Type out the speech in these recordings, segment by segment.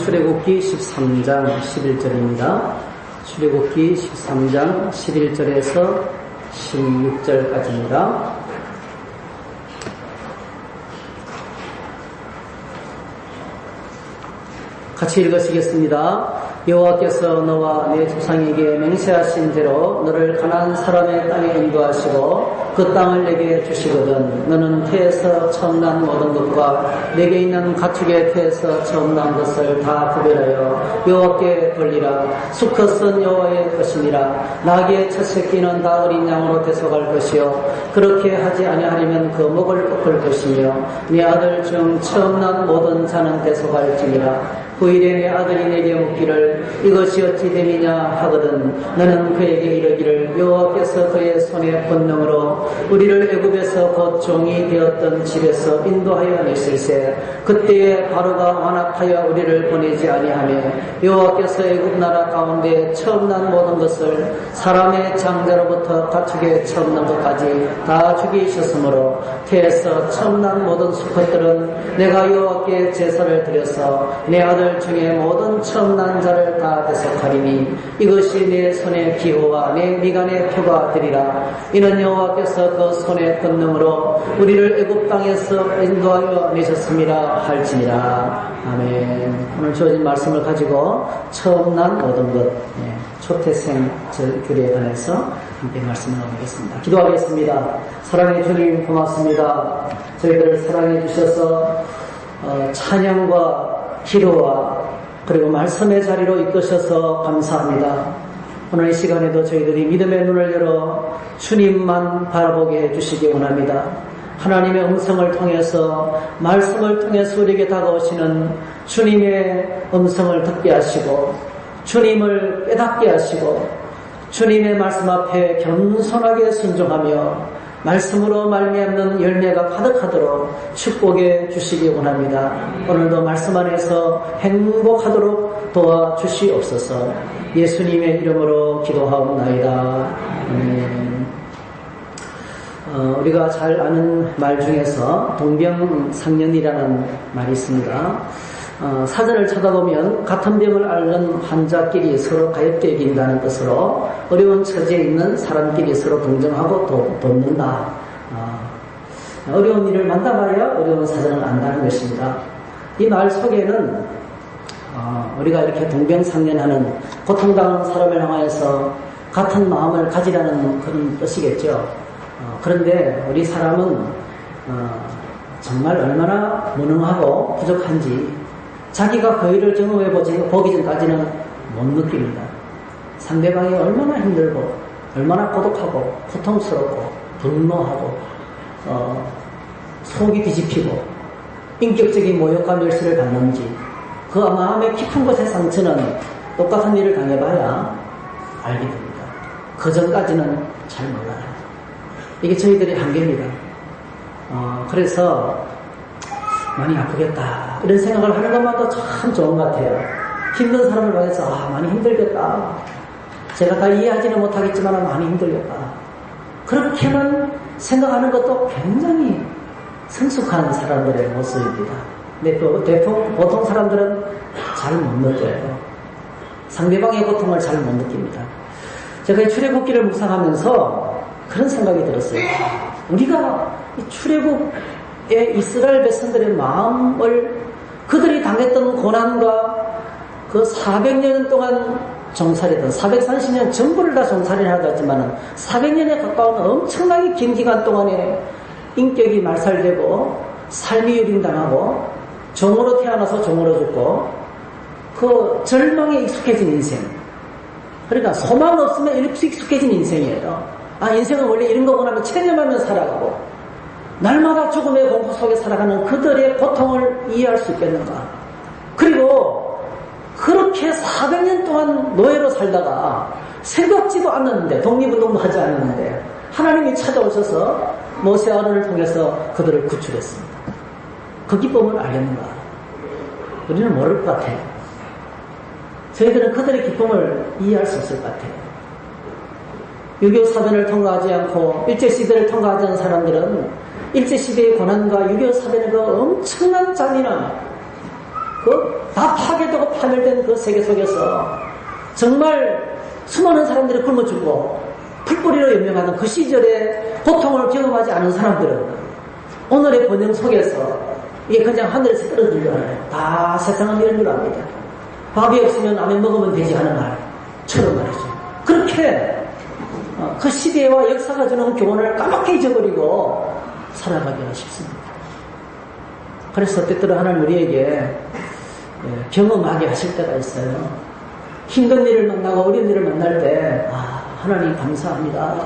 출애굽기 13장 11절입니다. 출애굽기 13장 11절에서 16절까지입니다. 같이 읽으시겠습니다. 여호와께서 너와 내 조상에게 맹세하신 대로 너를 가나안 사람의 땅에 인도하시고 그 땅을 내게 주시거든 너는 태에서 처음 난 모든 것과 내게 있는 가축의 태에서 처음 난 것을 다 구별하여 여호와께 돌리라. 수컷은 여호와의 것이니라. 나귀의 첫 새끼는 다 어린 양으로 대속할 것이요 그렇게 하지 아니하려면 그 목을 꺾을 것이며 네 아들 중 처음 난 모든 자는 대속할지니라. 후일에 내 아들이 내게 묻기를 이것이 어찌 됨이냐 하거든 너는 그에게 이르기를 여호와께서 그의 손의 권능으로 우리를 애굽에서 곧 종이 되었던 집에서 인도하여 내실세 그때에 바로가 완악하여 우리를 보내지 아니하며 여호와께서 애굽 나라 가운데 처음 난 모든 것을 사람의 장자로부터 가축의 처음 난 것까지 다 죽이셨으므로 태에서 처음 난 모든 수컷들은 내가 여호와께 제사를 드려서 내 아들 중에 모든 처음 난 자를 다 대속하리니 이것이 내 손의 기호와 내 미간의 표가 되리라. 이는 여호와께서 그 손의 권능으로 우리를 애굽 땅에서 인도하여 내셨습니다 할지니라. 아멘. 오늘 주어진 말씀을 가지고 처음 난 모든 것 초태생 절규례에 관해서 함께 말씀을 나누겠습니다. 기도하겠습니다. 사랑의 주님 고맙습니다. 저희들을 사랑해 주셔서 찬양과 기도와 그리고 말씀의 자리로 이끄셔서 감사합니다. 오늘 이 시간에도 저희들이 믿음의 눈을 열어 주님만 바라보게 해주시기 원합니다. 하나님의 음성을 통해서 말씀을 통해서 우리에게 다가오시는 주님의 음성을 듣게 하시고 주님을 깨닫게 하시고 주님의 말씀 앞에 겸손하게 순종하며 말씀으로 말미암는 열매가 가득하도록 축복해 주시기 원합니다. 오늘도 말씀 안에서 행복하도록 도와주시옵소서. 예수님의 이름으로 기도하옵나이다. 아멘. 우리가 잘 아는 말 중에서 동병상련이라는 말이 있습니다. 사전을 쳐다보면 같은 병을 앓는 환자끼리 서로 가엽게 여긴다는 뜻으로 어려운 처지에 있는 사람끼리 서로 동정하고 돕는다. 어려운 일을 만나봐야 어려운 사정을 안다는 것입니다. 이 말 속에는 우리가 이렇게 동병상련하는 고통당하는 사람을 향하여서 같은 마음을 가지라는 그런 뜻이겠죠. 그런데 우리 사람은 정말 얼마나 무능하고 부족한지 자기가 그 일을 경험해보기 전까지는 못 느낍니다. 상대방이 얼마나 힘들고 얼마나 고독하고 고통스럽고 분노하고 속이 뒤집히고 인격적인 모욕과 멸시를 받는지 그 마음의 깊은 곳의 상처는 똑같은 일을 당해봐야 알게 됩니다. 그 전까지는 잘 몰라요. 이게 저희들의 한계입니다. 그래서 많이 아프겠다 이런 생각을 하는 것만도 참 좋은 것 같아요. 힘든 사람을 보면서 많이 힘들겠다. 제가 다 이해하지는 못하겠지만 많이 힘들겠다. 그렇게만 생각하는 것도 굉장히 성숙한 사람들의 모습입니다. 근데 보통 사람들은 잘 못 느껴요. 상대방의 고통을 잘 못 느낍니다. 제가 이 출애굽기를 묵상하면서 그런 생각이 들었어요. 우리가 이 출애굽의 이스라엘 백성들의 마음을 그들이 당했던 고난과 그 400년 동안 종살이던 430년 전부를 다 종살이를 하였지만 400년에 가까운 엄청나게 긴 기간 동안에 인격이 말살되고 삶이 유린당하고 종으로 태어나서 종으로 죽고 그 절망에 익숙해진 인생. 그러니까 소망 없으면 이렇게 익숙해진 인생이에요. 인생은 원래 이런 거구나 하면 체념하며 살아가고 날마다 죽음의 공포 속에 살아가는 그들의 고통을 이해할 수 있겠는가. 그리고 그렇게 400년 동안 노예로 살다가 생각지도 않았는데 독립운동도 하지 않았는데 하나님이 찾아오셔서 모세 아론을 통해서 그들을 구출했습니다. 그 기쁨을 알겠는가? 우리는 모를 것 같아요. 저희들은 그들의 기쁨을 이해할 수 없을 것 같아요. 6.25 사변을 통과하지 않고 일제시대를 통과하지 않은 사람들은 일제시대의 고난과 6.25 사변의 그 엄청난 잔인함, 다 파괴되고 파멸된 그 세계 속에서 정말 수많은 사람들이 굶어 죽고 풀뿌리로 연명하는 그 시절에 고통을 경험하지 않은 사람들은 오늘의 번영 속에서 이게 그냥 하늘에서 떨어질 줄 알아요. 다 세상은 이런 줄 압니다. 밥이 없으면 라면 먹으면 되지 하는 말처럼 말이죠. 그렇게 그 시대와 역사가 주는 교훈을 까맣게 잊어버리고 살아가기가 쉽습니다. 그래서 때때로 하나님 우리에게 경험하게 하실 때가 있어요. 힘든 일을 만나고 어려운 일을 만날 때 하나님 감사합니다.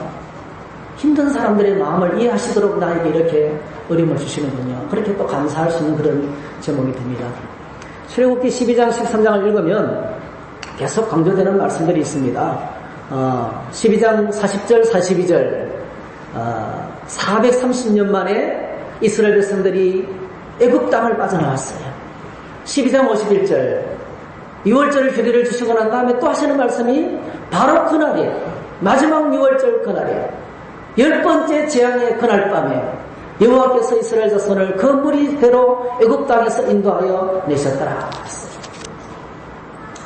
힘든 사람들의 마음을 이해하시도록 나에게 이렇게 어려움을 주시는군요. 그렇게 또 감사할 수 있는 그런 제목이 됩니다. 출애굽기 12장 13장을 읽으면 계속 강조되는 말씀들이 있습니다. 12장 40절 42절 430년 만에 이스라엘 백성들이 애굽 땅을 빠져나왔어요. 12장 51절 6월절 휴대를 주시고 난 다음에 또 하시는 말씀이 바로 그날이에요. 마지막 6월절 그날이에요. 10번째 재앙의 그날 밤에 여호와께서 이스라엘 자손을 그 무리대로 애굽 땅에서 인도하여 내셨더라.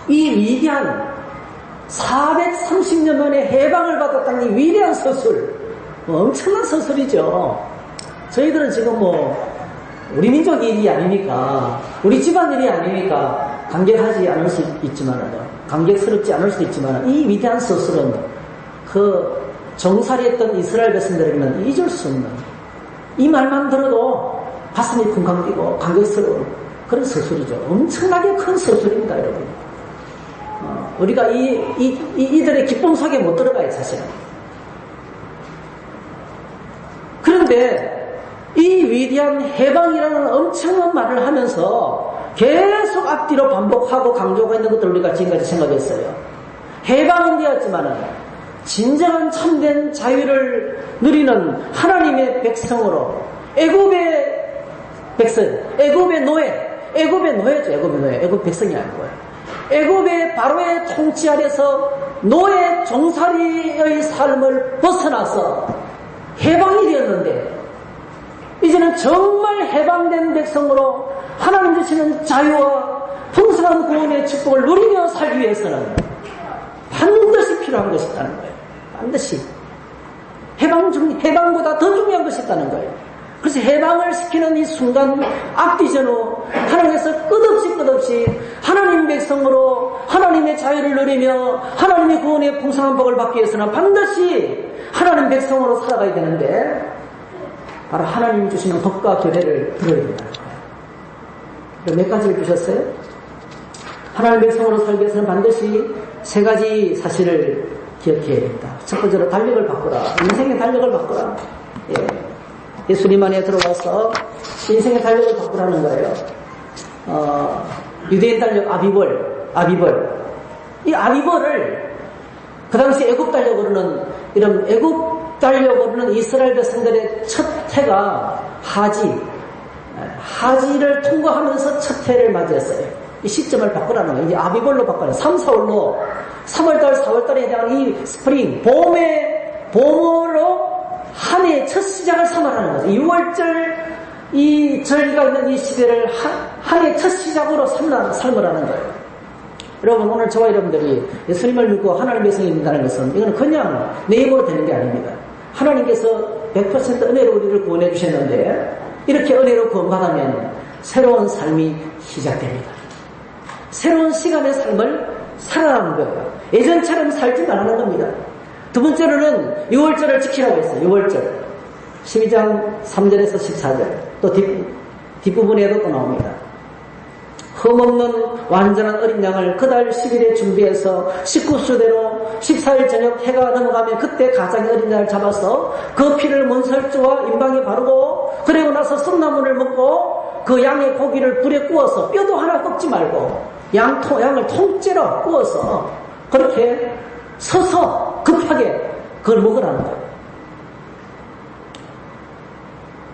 이 위대한 430년 만에 해방을 받았다는 이 위대한 서술, 엄청난 서술이죠. 저희들은 지금 우리 민족 일이 아니니까, 우리 집안 일이 아니니까 감격하지 않을 수 있지만, 감격스럽지 않을 수 있지만, 이 위대한 서술은 그 정살이했던 이스라엘 백성들에게는 잊을 수 없는, 이 말만 들어도 가슴이 쿵쾅 뛰고 감격스러운 그런 서술이죠. 엄청나게 큰 서술입니다, 여러분. 우리가 이들의 기쁨 속에 못 들어가요, 사실은. 그런데 이 위대한 해방이라는 엄청난 말을 하면서 계속 앞뒤로 반복하고 강조가 있는 것들을 우리가 지금까지 생각했어요. 해방은 되었지만은 진정한 참된 자유를 누리는 하나님의 백성으로 애굽의 백성, 애굽의 노예죠. 애굽의 노예, 애굽 백성이 아니고요. 애굽의 바로의 통치 아래서 노예 종살이의 삶을 벗어나서 해방이 되었는데 이제는 정말 해방된 백성으로 하나님 주시는 자유와 풍성한 구원의 축복을 누리며 살기 위해서는 반드시 필요한 것이 있다는 거예요. 반드시. 해방보다 더 중요한 것이 있다는 거예요. 그래서 해방을 시키는 이 순간 앞뒤 전후 하나님께서 끝없이 하나님 백성으로 하나님의 자유를 누리며 하나님의 구원의 풍성한 복을 받기 위해서는 반드시 하나님 백성으로 살아가야 되는데 바로 하나님이 주시는 법과 규례를 들어야 된다는 거예요. 몇 가지를 주셨어요? 하나님 백성으로 살기 위해서는 반드시 세 가지 사실을 기억해야 된다. 첫 번째로 달력을 바꾸라. 인생의 달력을 바꾸라. 예수님 안에 들어와서 인생의 달력을 바꾸라는 거예요. 유대인 달력 아비벌. 이 아비벌을 그 당시 애굽 달력으로는 이스라엘 백성들의 첫 해가 하지를 통과하면서 첫 해를 맞이했어요. 이 시점을 바꾸라는 거예요. 이제 아비벌로 바꾸라. 3, 4월로 3월달, 4월달에 해당하는 이 스프링, 봄으로 한 해의 첫 시작을 삼아라는 거죠. 6월절 이 절기가 있는 이 시대를 한 해의 첫 시작으로 삼으라는 거예요. 여러분, 오늘 저와 여러분들이 예수님을 믿고 하나님 백성이 된다는 것은 이거는 그냥 내 힘으로 되는 게 아닙니다. 하나님께서 100% 은혜로 우리를 구원해 주셨는데 이렇게 은혜로 구원받으면 새로운 삶이 시작됩니다. 새로운 시간의 삶을 살아가는 거예요. 예전처럼 살지 말라는 겁니다. 두 번째로는 6월절을 지키라고 했어요. 6월절. 12장 3절에서 14절. 또 뒷부분에도 또 나옵니다. 흠없는 완전한 어린 양을 그달 10일에 준비해서 19수대로 14일 저녁 해가 넘어가면 그때 가장 어린 양을 잡아서 그 피를 문설주와 임방에 바르고 그리고 나서 썸나물을 먹고 그 양의 고기를 불에 구워서 뼈도 하나 꺾지 말고 양을 통째로 구워서 그렇게 서서 급하게 그걸 먹으라는 거예요.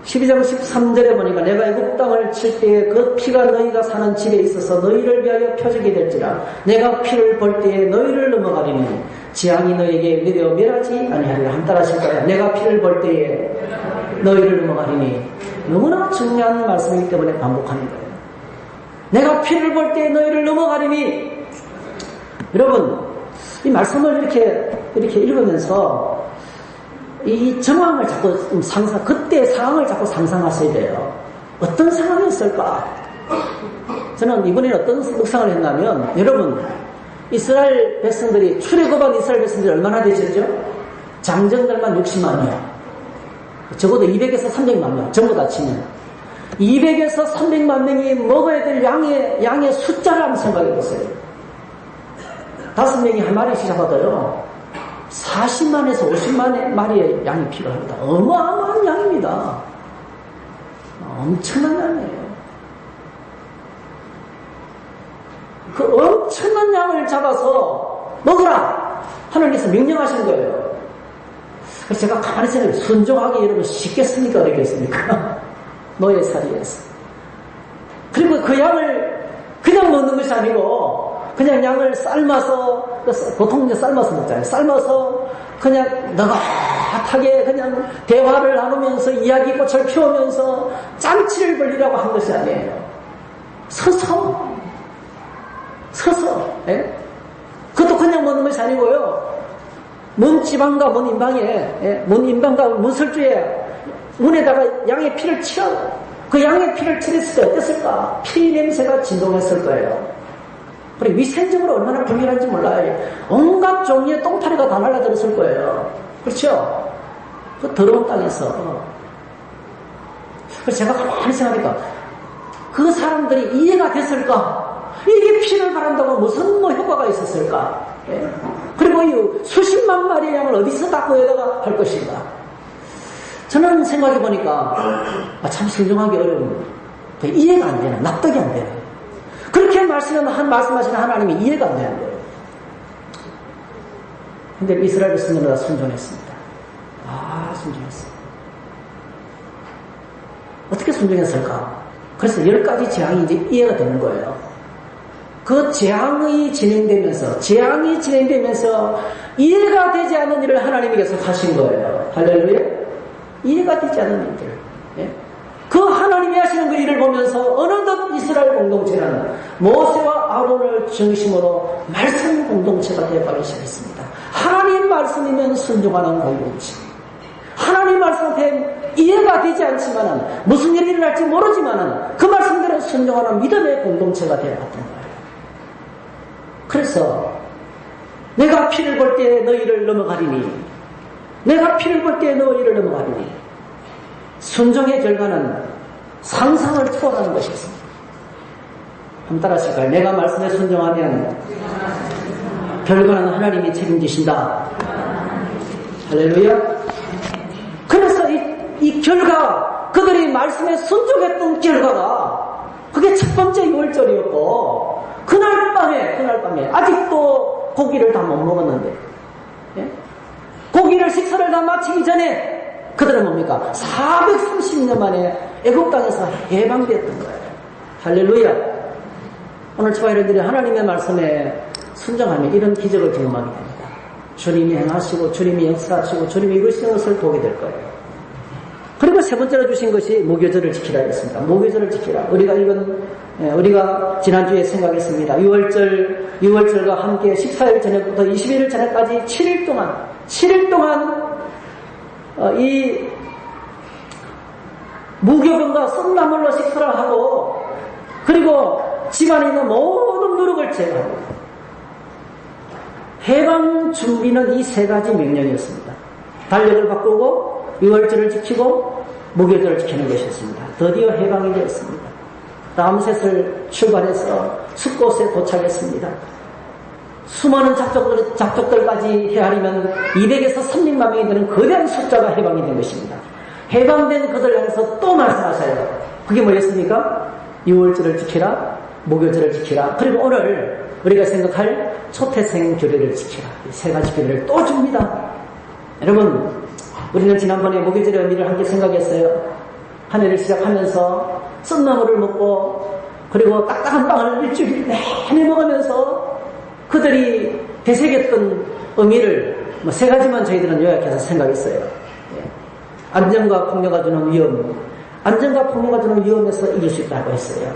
12장 13절에 보니까 내가 애굽 땅을 칠 때에 그 피가 너희가 사는 집에 있어서 너희를 위하여 표적이 될지라 내가 피를 볼 때에 너희를 넘어가리니 재앙이 너희에게 내려 멸하지 아니하리라. 한 따라 하실까요? 내가 피를 볼 때에 너희를 넘어가리니 너무나 중요한 말씀이기 때문에 반복하는 거예요. 내가 피를 볼 때 너희를 넘어가리니. 여러분, 이 말씀을 이렇게 읽으면서 이 정황을 자꾸 그때 상황을 자꾸 상상하셔야 돼요. 어떤 상황이었을까? 저는 이번에 어떤 묵상을 했냐면, 여러분, 이스라엘 백성들이, 출애굽한 이스라엘 백성들이 얼마나 되셨죠? 장정들만 60만이요. 적어도 200에서 300만 명, 전부 다 치면. 200에서 300만 명이 먹어야 될 양의 숫자를 한번 생각해 보세요. 5명이 한 마리씩 잡아도요, 40만에서 50만 마리의 양이 필요합니다. 어마어마한 양입니다. 엄청난 양이에요. 그 엄청난 양을 잡아서 먹으라! 하나님께서 명령하신 거예요. 그래서 제가 가만히 생각해요. 순종하기 여러분 쉽겠습니까? 어렵겠습니까? 노예살이에서. 그리고 그 양을 그냥 먹는 것이 아니고, 그냥 양을 삶아서, 보통 이제 삶아서 먹잖아요. 삶아서 그냥 너긋하게 그냥 대화를 나누면서 이야기꽃을 피우면서 짠치를 벌리라고 한 것이 아니에요. 서서, 예? 그것도 그냥 먹는 것이 아니고요. 문 지방과 문 인방에, 문 인방과 문설주에 문에다가 양의 피를 치어, 그 양의 피를 칠했을 때 어땠을까? 피 냄새가 진동했을 거예요. 그리고 위생적으로 얼마나 불길한지 몰라요. 온갖 종류의 똥파리가 다 날라들었을 거예요. 그렇죠? 그 더러운 땅에서. 그래서 제가 가만히 생각하니까, 그 사람들이 이해가 됐을까? 이게 피를 바란다고 무슨 효과가 있었을까? 예? 그리고 이 수십만 마리의 양을 어디서 다 구해다가 할 것인가? 저는 생각해보니까, 참 순종하기 어려운, 이해가 안 되는, 납득이 안 되는. 그렇게 말씀하시는 하나님이 이해가 안 되는 거예요. 근데 이스라엘 백성들은 다 순종했습니다. 순종했어요. 어떻게 순종했을까? 그래서 10가지 재앙이 이제 이해가 되는 거예요. 그 재앙이 진행되면서 이해가 되지 않는 일을 하나님이 계속 하신 거예요. 할렐루야. 이해가 되지 않는 일들. 예? 그 하나님이 하시는 그 일을 보면서 어느덧 이스라엘 공동체는 모세와 아론을 중심으로 말씀 공동체가 되어가기 시작했습니다. 하나님 말씀이면 순종하는 공동체. 하나님 말씀한테 이해가 되지 않지만은, 무슨 일이 일어날지 모르지만은 그 말씀대로 순종하는 믿음의 공동체가 되어갔던 거예요. 그래서 내가 피를 볼 때 너희를 넘어가리니, 순종의 결과는 상상을 초월하는 것이었습니다. 한번 따라하실까요? 내가 말씀에 순종하면 결과는 하나님이 책임지신다. 할렐루야. 그래서 이 결과, 그들이 말씀에 순종했던 결과가, 그게 첫 번째 6월절이었고, 그날 밤에 아직도 고기를 다 못 먹었는데, 예? 고기를 식사를 다 마치기 전에 그들은 뭡니까? 430년 만에 애국 땅에서 해방되었던 거예요. 할렐루야. 오늘 저와 여러분들이 하나님의 말씀에 순종하면 이런 기적을 경험하게 됩니다. 주님이 행하시고 주님이 역사하시고 주님이 이루시는 것을 보게 될 거예요. 그리고 세 번째로 주신 것이 무교절을 지키라 했습니다. 무교절을 지키라. 우리가 지난주에 생각했습니다. 6월절과 함께 14일 전에부터 21일 전에까지 7일 동안 이 무교병과 썸나물로 식사를 하고, 그리고 집안에 있는 모든 누룩을 제거하고, 해방 준비는 이 3가지 명령이었습니다. 달력을 바꾸고 6월절을 지키고 무교절을 지키는 것이었습니다. 드디어 해방이 되었습니다. 람셋을 출발해서 숫곳에 도착했습니다. 수많은 잡족들까지 헤아리면 200에서 300만 명이 되는 거대한 숫자가 해방이 된 것입니다. 해방된 그들 향해서 또 말씀하셔요. 그게 뭐였습니까? 6월절을 지키라, 무교절을 지키라, 그리고 오늘 우리가 생각할 초태생 규례를 지키라. 이 3가지 규례를 또 줍니다. 여러분, 우리는 지난번에 무교절의 의미를 함께 생각했어요. 한 해를 시작하면서 썬나물을 먹고, 그리고 딱딱한 빵을 일주일 내내 먹으면서 그들이 되새겼던 의미를 3가지만 저희들은 요약해서 생각했어요. 안전과 폭력가 주는 위험, 안전과 폭력가 주는 위험에서 이길 수 있다고 했어요.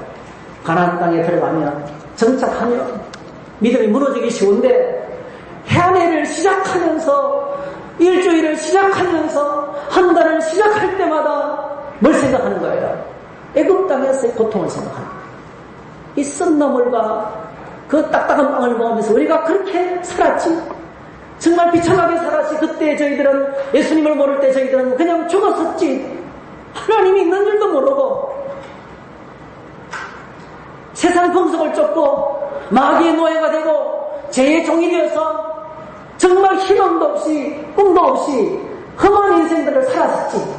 가나안 땅에 들어가면 정착하면 믿음이 무너지기 쉬운데 한 해를 시작하면서 일주일을 시작하면서 한 달을 시작할 때마다 뭘 생각하는 거예요? 애굽 땅에서의 고통을 생각하는 거예요. 이 썬나물과 그 딱딱한 빵을 먹으면서 우리가 그렇게 살았지? 정말 비참하게 살았지. 그때 저희들은 예수님을 모를 때 저희들은 그냥 죽었었지. 하나님이 있는 줄도 모르고 세상 풍속을 쫓고 마귀의 노예가 되고 죄의 종이 되어서 정말 희망도 없이 꿈도 없이 험한 인생들을 살았었지.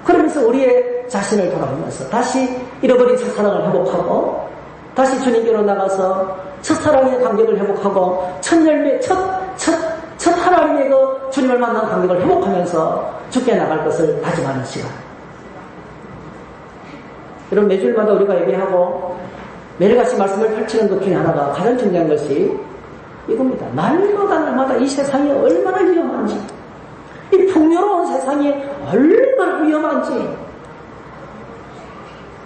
그러면서 우리의 자신을 돌아보면서 다시 잃어버린 첫사랑을 회복하고 다시 주님께로 나가서 첫사랑의 감격을 회복하고 첫 열매, 첫 하나님의 그 주님을 만난 감격을 회복하면서 죽게 나갈 것을 다짐하는 시간. 여러분, 매주일마다 우리가 예배하고 매일같이 말씀을 펼치는 것 중에 하나가 가장 중요한 것이 이겁니다. 날마다 이 세상이 얼마나 위험한지, 이 풍요로운 세상이 얼마나 위험한지.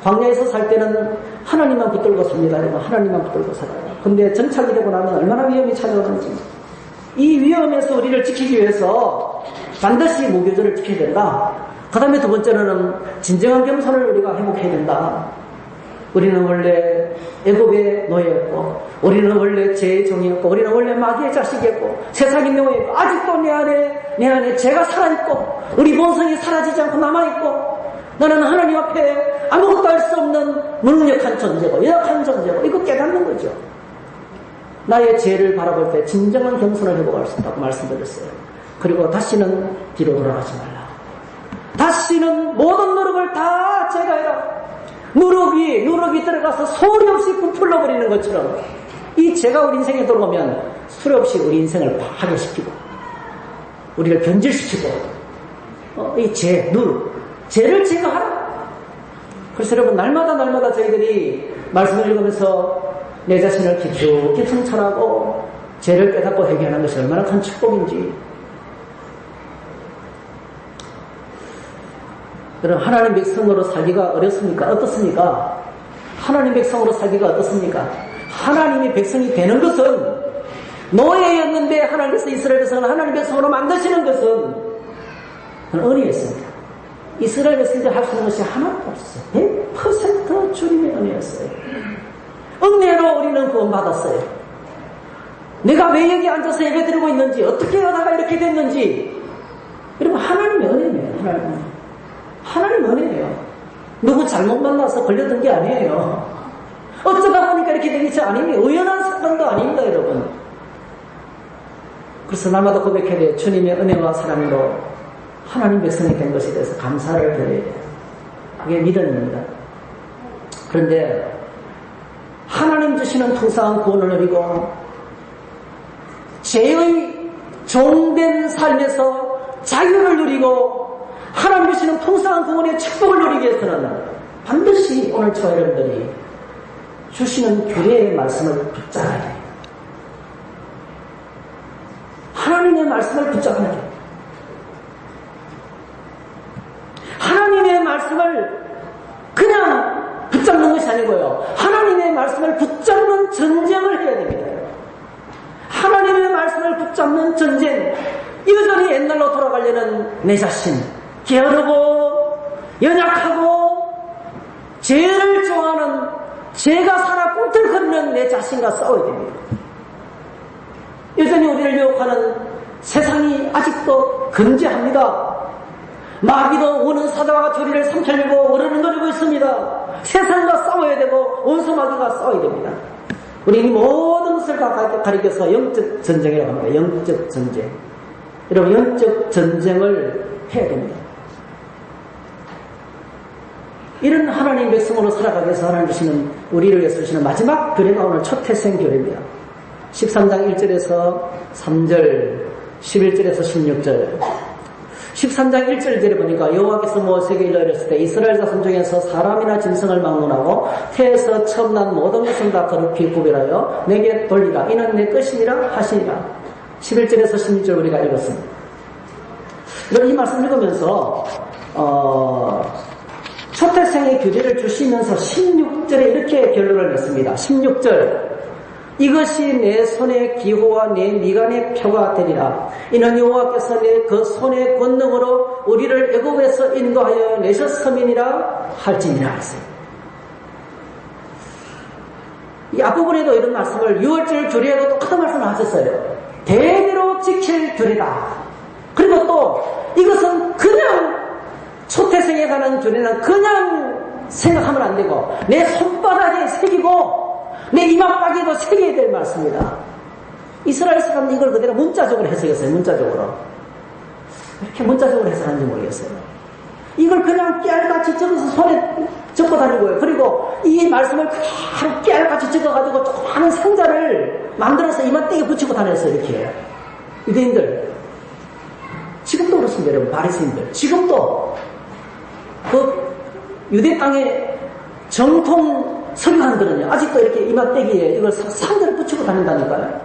광야에서 살 때는 하나님만 붙들고 삽니다. 하나님만 붙들고 살아요. 근데 정착이 되고 나면 얼마나 위험이 찾아오는지. 이 위험에서 우리를 지키기 위해서 반드시 무교절을 지켜야 된다. 그 다음에 두 번째로는 진정한 겸손을 우리가 회복해야 된다. 우리는 원래 애굽의 노예였고, 우리는 원래 죄의 종이었고, 우리는 원래 마귀의 자식이었고, 세상의 노예였고, 아직도 내 안에 죄가 살아있고, 우리 본성이 사라지지 않고 남아있고, 나는 하나님 앞에 아무것도 할 수 없는 무능력한 존재고, 연약한 존재고, 이거 깨닫는 거죠. 나의 죄를 바라볼 때 진정한 겸손을 회복할 수 있다고 말씀드렸어요. 그리고 다시는 뒤로 돌아가지 말라. 다시는 모든 노력을 다 제거해라. 누룩이 들어가서 소리 없이 부풀러 버리는 것처럼 이 죄가 우리 인생에 들어오면 수리 없이 우리 인생을 파괴시키고 우리를 변질시키고 이 죄를 제거하라. 그래서 여러분, 날마다 저희들이 말씀을 읽으면서 내 자신을 깊이 성찰하고 죄를 깨닫고 회개하는 것이 얼마나 큰 축복인지. 여러분, 하나님 백성으로 살기가 어렵습니까? 어떻습니까? 하나님 백성으로 살기가 어떻습니까? 하나님의 백성이 되는 것은, 노예였는데 하나님께서 이스라엘 백성을 하나님 백성으로 만드시는 것은 은혜였습니다. 이스라엘 백성들이 할 수 있는 것이 하나도 없었어요. 100% 주님의 은혜였어요. 은혜로 우리는 구원받았어요. 내가 왜 여기 앉아서 예배드리고 있는지, 어떻게 하다가 이렇게 됐는지, 여러분, 하나님의 은혜예요. 하나님 은혜예요. 누구 잘못 만나서 걸려든 게 아니에요. 어쩌다 보니까 이렇게 된 것이 아닙니다. 우연한 사건도 아닙니다, 여러분. 그래서 날마다 고백해야 돼요. 주님의 은혜와 사랑으로 하나님 백성이 된 것에 대해서 감사를 드려야 돼요. 그게 믿음입니다. 그런데 하나님 주시는 통상한 구원을 누리고 죄의 종된 삶에서 자유를 누리고 하나님 주시는 통상한 구원의 축복을 누리기 위해서는 반드시 오늘 저와 여러분들이 주시는 교회의 말씀을 붙잡아야 돼요. 하나님의 말씀을 붙잡아야 돼요. 하나님의 말씀을 그냥 붙잡는 것이 아니고요. 하나님의 말씀을 붙잡는 전쟁을 해야 됩니다. 하나님의 말씀을 붙잡는 전쟁. 여전히 옛날로 돌아가려는 내 자신, 게으르고 연약하고 죄를 좋아하는, 죄가 살아 꿈틀거리는 내 자신과 싸워야 됩니다. 여전히 우리를 유혹하는 세상이 아직도 근제합니다. 마귀도 우는 사자와 조리를 삼켜내고 우리를 노리고 있습니다. 세상과 싸워야 되고 원수 마귀가 싸워야 됩니다. 우리는 모든 것을 다 가리켜서 영적 전쟁이라고 합니다. 영적 전쟁. 여러분, 영적 전쟁을 해야 됩니다. 이런 하나님 백성으로 살아가기 위해서 하나님 주시는, 우리를 위해서 주시는 마지막 교례가 오늘 첫 태생 교례입니다. 13장 1절에서 3절, 11절에서 16절. 13장 1절에 보니까 여호와께서 모세에게 이르셨을 때 이스라엘 자손 중에서 사람이나 짐승을 막론하고 태에서 처음 난 모든 것은 다 거룩히 구별하여 내게 돌리라. 이는 내 것이니라 하시니라. 11절에서 16절 우리가 읽었습니다. 이 말씀 읽으면서 첫 초태생의 규제를 주시면서 16절에 이렇게 결론을 냈습니다. 16절. 이것이 내 손의 기호와 내 미간의 표가 되리라. 이는 여호와께서 내 그 손의 권능으로 우리를 애굽에서 인도하여 내셨음이니라 할지니라 했어요. 이 앞부분에도 이런 말씀을 6월절 규례에도 똑같은 말씀을 하셨어요. 대대로 지킬 규례다. 그리고 또 이것은 그냥 초태생에 관한 규례는 그냥 생각하면 안 되고 내 손바닥에 새기고 내 이마박에도 새겨야 될 말씀이다. 이스라엘 사람들이 이걸 그대로 문자적으로 해석했어요. 문자적으로. 이렇게 문자적으로 해석하는지 모르겠어요. 이걸 그냥 깨알같이 적어서 손에 적고 다니고요. 그리고 이 말씀을 그대로 깨알같이 적어가지고 조그마한 상자를 만들어서 이마떼에 붙이고 다녔어요. 이렇게. 유대인들. 지금도 그렇습니다. 여러분. 바리새인들. 지금도 그 유대 땅의 정통 서기관들은요, 아직도 이렇게 이마떼기에 이걸 상자를 붙이고 다닌다니까요.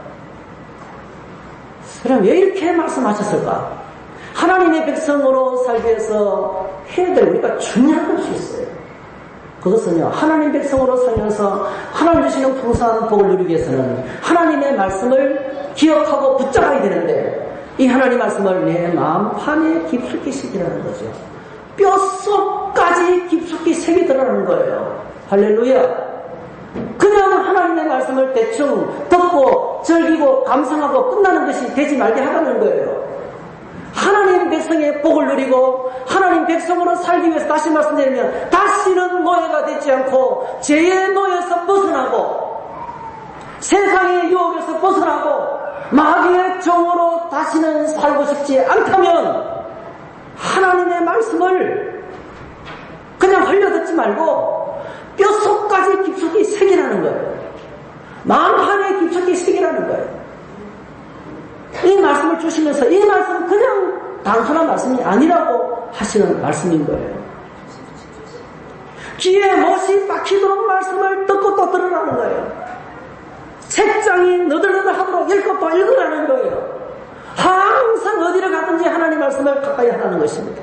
그럼 왜 이렇게 말씀하셨을까? 하나님의 백성으로 살기 위해서 해야 될 우리가 중요한 것이 있어요. 그것은요, 하나님 백성으로 살면서 하나님 주시는 풍성한 복을 누리기 위해서는 하나님의 말씀을 기억하고 붙잡아야 되는데, 이 하나님 말씀을 내 마음판에 깊숙이 새기라는 거죠. 뼛속까지 깊숙이 새기더라는 거예요. 할렐루야. 그냥 하나님의 말씀을 대충 듣고 즐기고 감상하고 끝나는 것이 되지 말게 하라는 거예요. 하나님 백성의 복을 누리고 하나님 백성으로 살기 위해서 다시 말씀드리면 다시는 노예가 되지 않고 죄의 노예에서 벗어나고 세상의 유혹에서 벗어나고 마귀의 종으로 다시는 살고 싶지 않다면 하나님의 말씀을 그냥 흘려듣지 말고 뼛속까지 깊숙이 새기라는 거예요. 마음판에 깊숙이 새기라는 거예요. 이 말씀을 주시면서 이 말씀은 그냥 단순한 말씀이 아니라고 하시는 말씀인 거예요. 귀에 못이 박히도록 말씀을 듣고 또 들으라는 거예요. 책장이 너덜너덜하도록 읽고 또 읽으라는 거예요. 항상 어디를 가든지 하나님 말씀을 가까이 하라는 것입니다.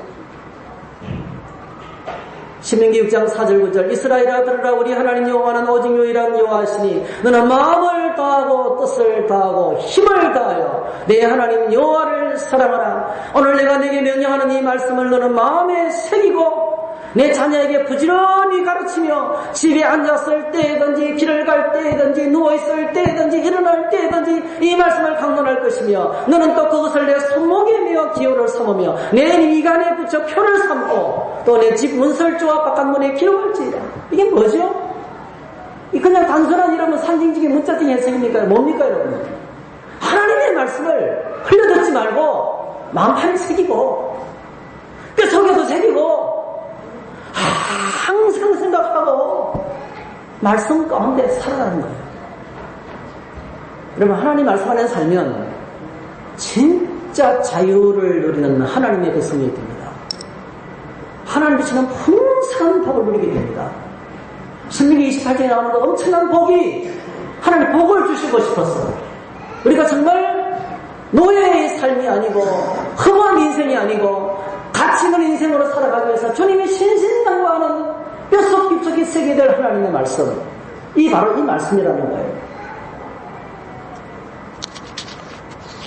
신명기 6장 4절 9절 이스라엘아 들으라 우리 하나님 여호와는 오직 유일한 여호와시니 너는 마음을 다하고 뜻을 다하고 힘을 다하여 내 하나님 여호와를 사랑하라. 오늘 내가 네게 명령하는 이 말씀을 너는 마음에 새기고 내 자녀에게 부지런히 가르치며 집에 앉았을 때든지 길을 갈 때든지 누워있을 때든지 일어날 때든지 이 말씀을 강론할 것이며 너는 또 그것을 내 손목에 메어 기호를 삼으며 내 미간에 붙여 표를 삼고 또 내 집 문설주와 바깥문에 기록할지이다. 이게 뭐죠? 이 그냥 단순한 이러면 상징적인 문자적인 해석입니까? 뭡니까 여러분? 하나님의 말씀을 흘려듣지 말고 마음판에 새기고 뼛속에도 새기고 항상 생각하고 말씀 가운데 살아가는 거예요. 여러분 하나님 말씀 안에 살면 진짜 자유를 누리는 하나님의 백성이 됩니다. 하나님 주시는 풍성한 복을 누리게 됩니다. 신명기 28장에 나오는 그 엄청난 복이 하나님 복을 주시고 싶었어. 우리가 정말 노예의 삶이 아니고 험한 인생이 아니고 가치 있는 인생으로 살아가기 위해서 주님이 신신당부하는 뼛속 깊숙이 새게 될 하나님의 말씀, 이 바로 이 말씀이라는 거예요.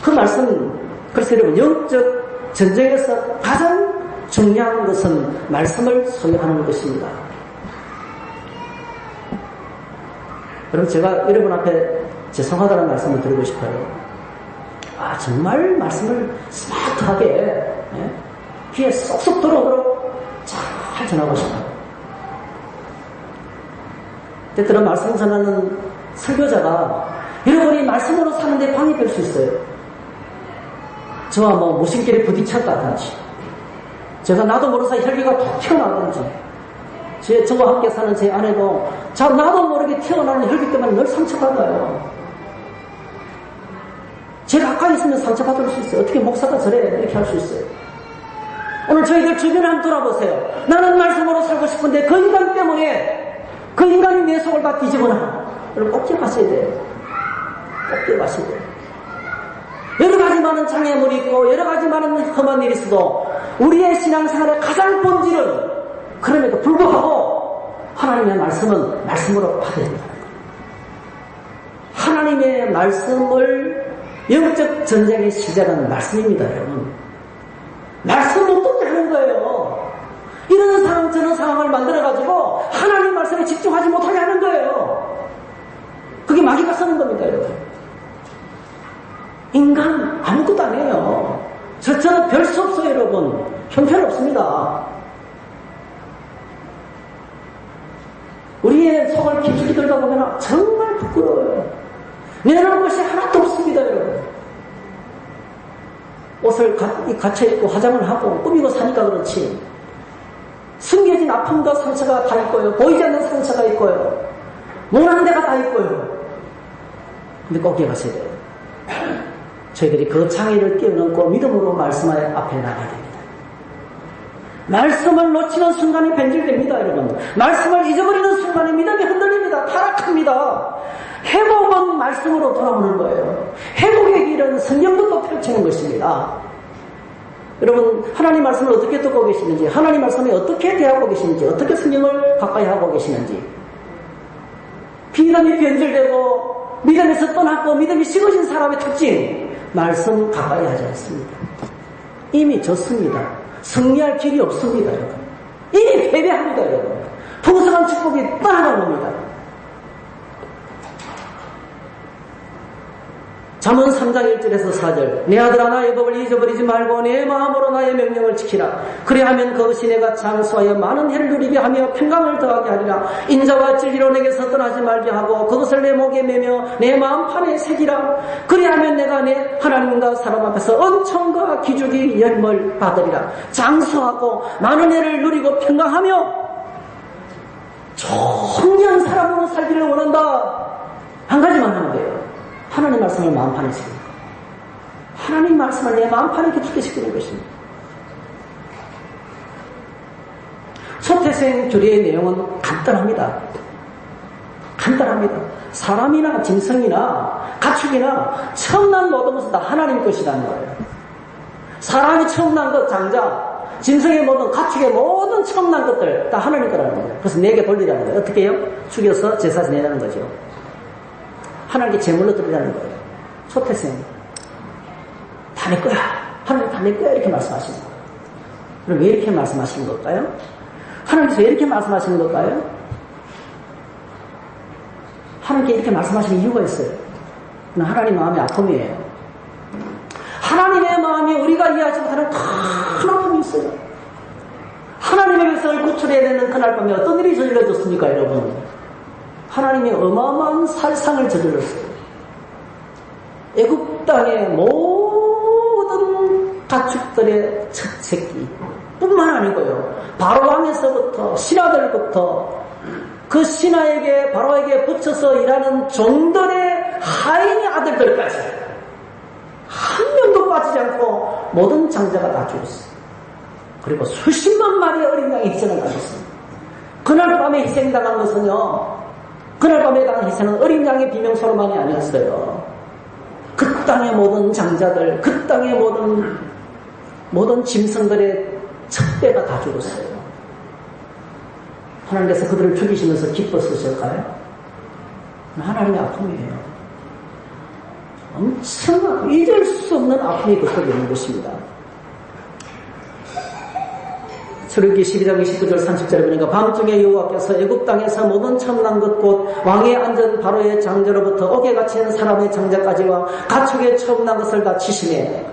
그 말씀, 그래서 여러분 영적 전쟁에서 가장 중요한 것은 말씀을 소유하는 것입니다. 여러분 제가 여러분 앞에 죄송하다는 말씀을 드리고 싶어요. 정말 말씀을 스마트하게 귀에 쏙쏙 들어오도록 잘 전하고 싶어요. 때때로 말씀 전하는 설교자가 여러분이 말씀으로 사는데 방해될 수 있어요. 저와 무심결에 부딪혔다든지 제가 나도 모르서 혈기가 툭 튀어나오든지 저와 함께 사는 제 아내도 나도 모르게 튀어나오는 혈기 때문에 늘 상처받아요. 제가 가까이 있으면 상처받을 수 있어요. 어떻게 목사가 저래 이렇게 할 수 있어요. 오늘 저희들 주변을 한번 돌아보세요. 나는 말씀으로 살고 싶은데 그 인간 때문에 그 인간이 내 속을 다 뒤집어놔. 여러분 꼭 기억하셔야 돼요. 꼭 기억하셔야 돼요. 여러 가지 많은 장애물이 있고 여러 가지 많은 험한 일이 있어도 우리의 신앙생활의 가장 본질은 그럼에도 불구하고 하나님의 말씀은 말씀으로 받아야 된다. 하나님의 말씀을 영적 전쟁의 시작은 말씀입니다, 여러분. 말씀 어떻게 하는 거예요? 이런 상황, 저런 상황을 만들어가지고 하나님 말씀에 집중하지 못하게 하는 거예요. 그게 마귀가 쓰는 겁니다, 여러분. 인간 아무것도 안 해요. 저는 별 수 없어요, 여러분. 형편없습니다. 우리의 속을 깊이 들다 보면 정말 부끄러워요. 내놓은 것이 하나도 없습니다, 여러분. 옷을 갖춰 입고 화장을 하고 꾸미고 사니까 그렇지. 숨겨진 아픔과 상처가 다 있고요. 보이지 않는 상처가 있고요. 모난 데가 다 있고요. 근데 꼭 기억하셔야 돼요. 저희들이 그 장애를 뛰어넘고 믿음으로 말씀 앞에 나가야 됩니다. 말씀을 놓치는 순간이 변질됩니다, 여러분. 말씀을 잊어버리는 순간에 믿음이 흔들립니다. 타락합니다. 회복은 말씀으로 돌아오는 거예요. 회복의 길은 성경부터 펼치는 것입니다. 여러분, 하나님 말씀을 어떻게 듣고 계시는지, 하나님 말씀에 어떻게 대하고 계시는지, 어떻게 성경을 가까이 하고 계시는지. 믿음이 변질되고 믿음에서 떠났고 믿음이 식어진 사람의 특징, 말씀 가까이 하지 않습니다. 이미 졌습니다. 승리할 길이 없습니다, 여러분. 이미 패배합니다, 여러분. 풍성한 축복이 떠나간 겁니다. 잠언 3장 1절에서 4절. 내 아들아, 나의 법을 잊어버리지 말고 내 마음으로 나의 명령을 지키라. 그래야면 그것이 내가 장수하여 많은 해를 누리게 하며 평강을 더하게 하리라. 인자와 진리로 내게서 떠나지 말게 하고 그것을 내 목에 매며 내 마음판에 새기라. 그래야면 내가 내 하나님과 사람 앞에서 은총과 기죽이 열매를 받으리라. 장수하고 많은 해를 누리고 평강하며 청년 사람으로 살기를 원한다. 한 가지만 하면 돼요. 하나님 말씀을 마음판에 새기는 것. 하나님 말씀을 내 마음판에 깊숙이 새기는 것입니다. 소태생 교리의 내용은 간단합니다. 간단합니다. 사람이나 짐승이나 가축이나 처음 난 모든 것은 다 하나님 것이라는 거예요. 사람이 처음 난 것, 장자, 짐승의 모든, 가축의 모든 처음 난 것들 다 하나님 거라는 거예요. 그래서 내게 돌리라는 거예요. 어떻게 해요? 죽여서 제사 지내라는 거죠. 하나님께 제물로 드리라는 거예요. 소태생. 다 내 거야. 하나님 다 내 거야. 이렇게 말씀하시는 거예요. 그럼 왜 이렇게 말씀하시는 걸까요? 하나님께서 왜 이렇게 말씀하시는 걸까요? 하나님께 이렇게 말씀하시는 이유가 있어요. 하나님 마음의 아픔이에요. 하나님의 마음이 우리가 이해하지 못하는 큰 아픔이 있어요. 하나님의 백성을 구출해야 되는 그날 밤에 어떤 일이 저질러졌습니까, 여러분? 하나님이 어마어마한 살상을 저질렀어요. 애굽 땅의 모든 가축들의 첫 새끼 뿐만 아니고요. 바로 왕에서부터 신하들부터 그 신하에게 바로에게 붙여서 일하는 종들의 하인의 아들들까지 한 명도 빠지지 않고 모든 장자가 다 죽었어요. 그리고 수십만 마리의 어린 양이 희생을 당했습니다. 그날 밤에 희생당한 것은요, 그날 밤에 당한 희생은 어린 양의 비명소리만이 아니었어요. 그 땅의 모든 장자들, 그 땅의 모든 짐승들의 척배가 다 죽었어요. 하나님께서 그들을 죽이시면서 기뻤으실까요? 하나님의 아픔이에요. 엄청난, 잊을 수 없는 아픔이 그 속에 있는 것입니다. 출애굽기 12장 29절 30절에 보니까 밤중에 여호와께서 애굽 땅에서 모든 첨난 것 곧 왕에 앉은 바로의 장자로부터 옥에 갇힌 사람의 장자까지와 가축의 첨난 것을 다 치시매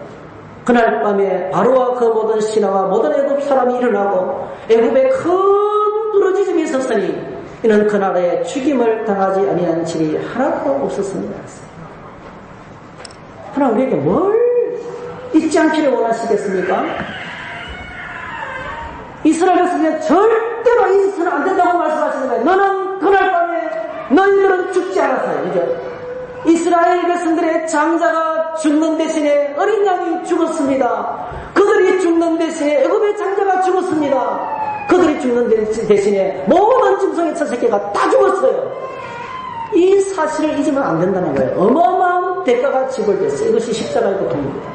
그날 밤에 바로와 그 모든 신하와 모든 애굽 사람이 일어나고 애굽에 큰 부르짖음이 있었으니 이는 그날에 죽임을 당하지 아니한 집이 하나도 없었습니다. 하나님 우리에게 뭘 잊지 않기를 원하시겠습니까? 이스라엘 백성에게 절대로 잊어서는 안 된다고 말씀하시는 거예요. 너는 그날 밤에 너희들은 죽지 않았어요. 그죠? 이스라엘 백성들의 장자가 죽는 대신에 어린 양이 죽었습니다. 그들이 죽는 대신에 애굽의 장자가 죽었습니다. 그들이 죽는 대신에 모든 짐승의 첫 새끼가 다 죽었어요. 이 사실을 잊으면 안 된다는 거예요. 어마어마한 대가가 지불됐어요. 이것이 십자가의 고통입니다.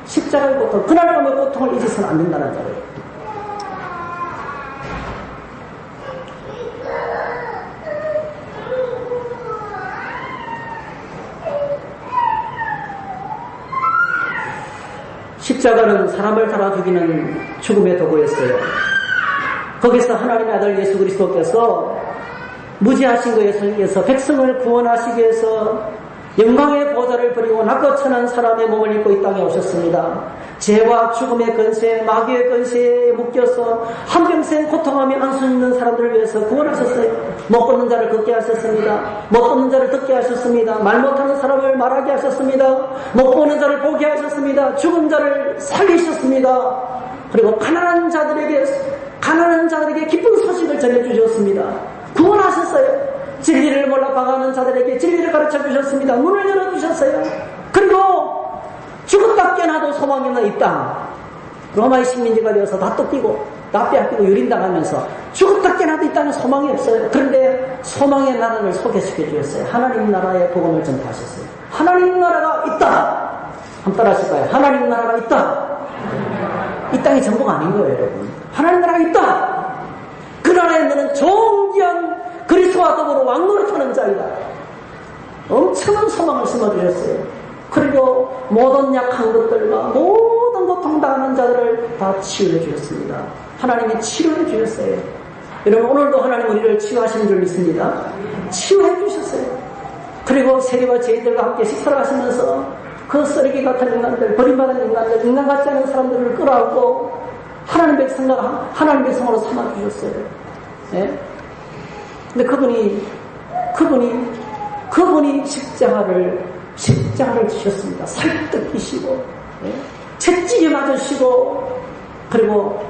십자가의 고통, 그날 밤의 고통을 잊어서는 안 된다는 거예요. 십자가는 사람을 달아 죽이는 죽음의 도구였어요. 거기서 하나님의 아들 예수 그리스도께서 무지하신 것에 의해서 백성을 구원하시기 위해서 영광의 보좌를 버리고 낫고 천한 사람의 몸을 입고 이 땅에 오셨습니다. 죄와 죽음의 권세, 마귀의 권세에 묶여서 한평생 고통하며 안수 있는 사람들을 위해서 구원하셨어요. 못 걷는 자를 걷게 하셨습니다. 못 듣는 자를 듣게 하셨습니다. 말 못하는 사람을 말하게 하셨습니다. 못 보는 자를 보게 하셨습니다. 죽은 자를 살리셨습니다. 그리고 가난한 자들에게 기쁜 소식을 전해주셨습니다. 구원하셨어요. 진리를 몰라 방황하는 자들에게 진리를 가르쳐 주셨습니다. 문을 열어주셨어요. 그리고 죽었다 깨어나도 소망이 없는 이 땅, 로마의 식민지가 되어서 다 뜯기고 다 빼앗기고 유린당하면서 죽었다 깨어나도 이 땅에 소망이 없어요. 그런데 소망의 나라를 소개시켜 주셨어요. 하나님 나라의 복음을 전파하셨어요. 하나님 나라가 있다. 한번 따라 하실까요? 하나님 나라가 있다. 이 땅이 전부가 아닌 거예요, 여러분. 하나님 나라가 있다. 그 나라에 너는 존귀한 그리스도와 더불어 왕노릇하는 자이다. 엄청난 소망을 심어주셨어요. 그리고 모든 약한 것들과 모든 고통 당하는 자들을 다 치유해 주셨습니다. 하나님이 치료해 주셨어요. 여러분, 오늘도 하나님 우리를 치유하시는 줄 믿습니다. 치유해 주셨어요. 그리고 세리와 죄인들과 함께 식사를 하시면서 그 쓰레기 같은 인간들, 버림받은 인간들, 인간 같지 않은 사람들을 끌어안고 하나님 백성으로 삼아주셨어요. 예? 근데 그분이 십자가를 지셨습니다. 살뜯기시고, 예? 채찍에 맞으시고, 그리고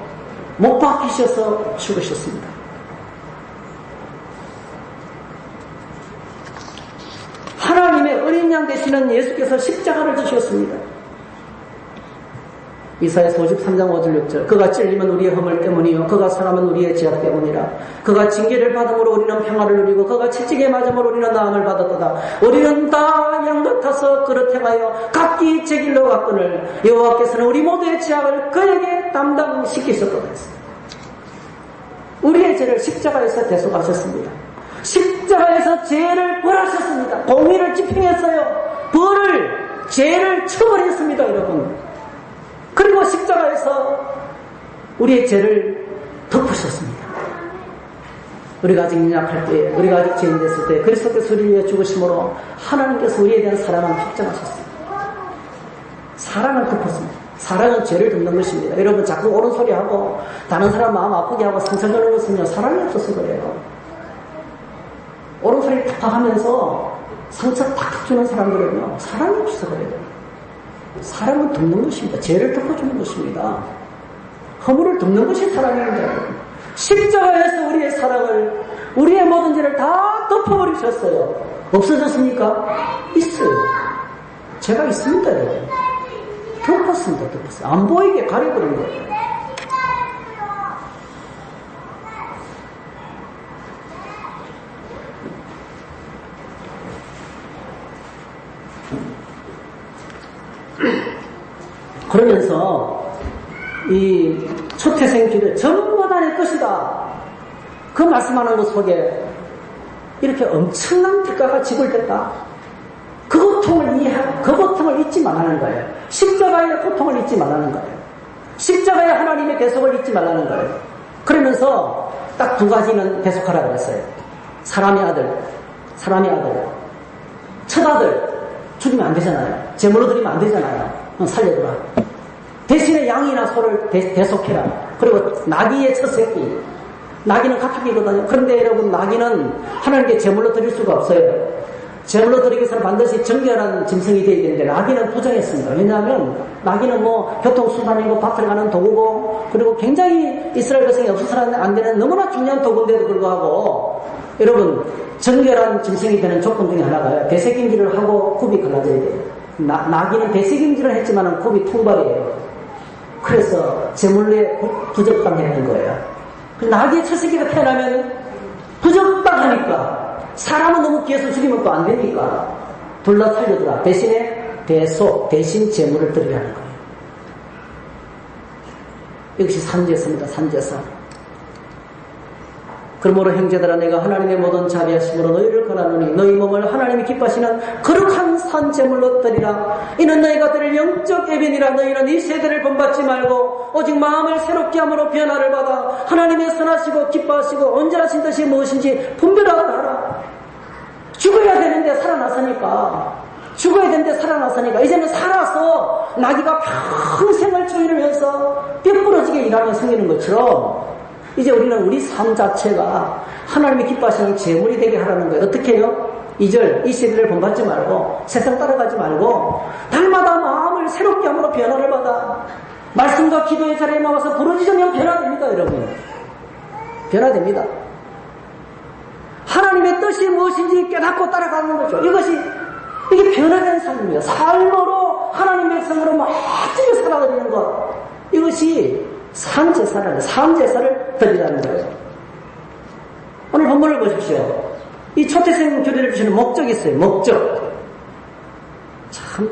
못 박히셔서 죽으셨습니다. 하나님의 어린 양 되시는 예수께서 십자가를 지셨습니다. 이사야서 53장 5절 6절 그가 찔리면 우리의 허물 때문이요 그가 상함은 우리의 죄악 때문이라. 그가 징계를 받음으로 우리는 평화를 누리고 그가 채찍에 맞음으로 우리는 나음을 받았도다. 우리는 다 양 같아서 그릇 행하여 각기 제 길로 갔거늘 여호와께서는 우리 모두의 죄악을 그에게 담당시키셨도다. 우리의 죄를 십자가에서 대속하셨습니다. 십자가에서 죄를 벌하셨습니다. 공의를 집행했어요. 죄를 처벌했습니다, 여러분. 그리고 십자가에서 우리의 죄를 덮으셨습니다. 우리가 아직 연약할 때, 우리가 아직 죄인 됐을 때 그리스도께서 우리를 위해 죽으심으로 하나님께서 우리에 대한 사랑을 확정하셨습니다. 사랑을 덮었습니다. 사랑은 죄를 덮는 것입니다. 여러분, 자꾸 옳은 소리 하고 다른 사람 마음 아프게 하고 상처 주는 것은요, 사랑이 없어서 그래요. 옳은 소리를 탁탁 하면서 상처 탁탁 주는 사람들은요, 사랑이 없어서 그래요. 사랑은 덮는 것입니다. 죄를 덮어주는 것입니다. 허물을 덮는 것이 사랑입니다. 십자가에서 우리의 사랑을, 우리의 모든 죄를 다 덮어버리셨어요. 없어졌습니까? 있어요. 죄가 있습니다, 여러분. 덮었습니다. 안 보이게 가려버린 거예요. 그러면서 이 초태생 기도 전부 다 내 것이다. 그 말씀하는 것 속에 이렇게 엄청난 대가가 지불됐다. 그 고통을 잊지 말라는 거예요. 십자가의 고통을 잊지 말라는 거예요. 십자가의 하나님의 대속을 잊지 말라는 거예요. 그러면서 딱 두 가지는 대속하라고 그랬어요. 사람의 아들. 첫 아들 죽이면 안 되잖아요. 제물로 드리면 안 되잖아요. 살려두라. 대신에 양이나 소를 대속해라. 그리고 나귀의 첫 새끼. 나귀는 가축이거든요. 그런데 여러분, 나귀는 하나님께 제물로 드릴 수가 없어요. 제물로 드리기 위해서는 반드시 정결한 짐승이 되어야 되는데 나귀는 부정했습니다. 왜냐하면 나귀는 교통수단이고 밭을 가는 도구고, 그리고 굉장히 이스라엘 백성이 없어서는 안 되는 너무나 중요한 도구인데도 불구하고, 여러분, 정결한 짐승이 되는 조건 중에 하나가 대색임질을 하고 굽이 갈라져야 돼요. 나귀는 대색임질을 했지만 굽이 통발이에요. 그래서 제물에 부적당했는 거예요. 나귀의 첫 새끼가 태어나면 부적당하니까 사람은 너무 귀해서 죽이면 또 안 되니까 둘러 살려두라. 대신에 대신 제물을 드리라는 거예요. 이것이 산제사입니다. 산제사. 그러므로 형제들아 내가 하나님의 모든 자비하심으로 너희를 권하노니 너희 몸을 하나님이 기뻐하시는 거룩한 산제물로 드리라. 이는 너희가 드릴 영적 예배니라. 너희는 이 세대를 본받지 말고 오직 마음을 새롭게 함으로 변화를 받아 하나님의 선하시고 기뻐하시고 온전하신 뜻이 무엇인지 분별하라. 죽어야 되는데 살아났으니까 이제는 살아서 나귀가 평생을 주일하면서 뼈 부러지게 일하며 생기는 것처럼 이제 우리는 우리 삶 자체가 하나님이 기뻐하시는 제물이 되게 하라는 거예요. 어떻게 해요? 2절, 이 세대를 본받지 말고 세상 따라가지 말고 날마다 마음을 새롭게 함으로 변화를 받아 말씀과 기도의 자리에 나와서 부르짖으면 변화됩니다. 여러분, 변화됩니다. 하나님의 뜻이 무엇인지 깨닫고 따라가는 거죠. 이게 변화된 삶입니다. 삶으로 하나님의 백성으로 멋지게 살아가는 것, 이것이 삶제사를 드리라는 거예요. 오늘 본문을 보십시오. 이 초태생 교리를 주시는 목적이 있어요. 목적. 참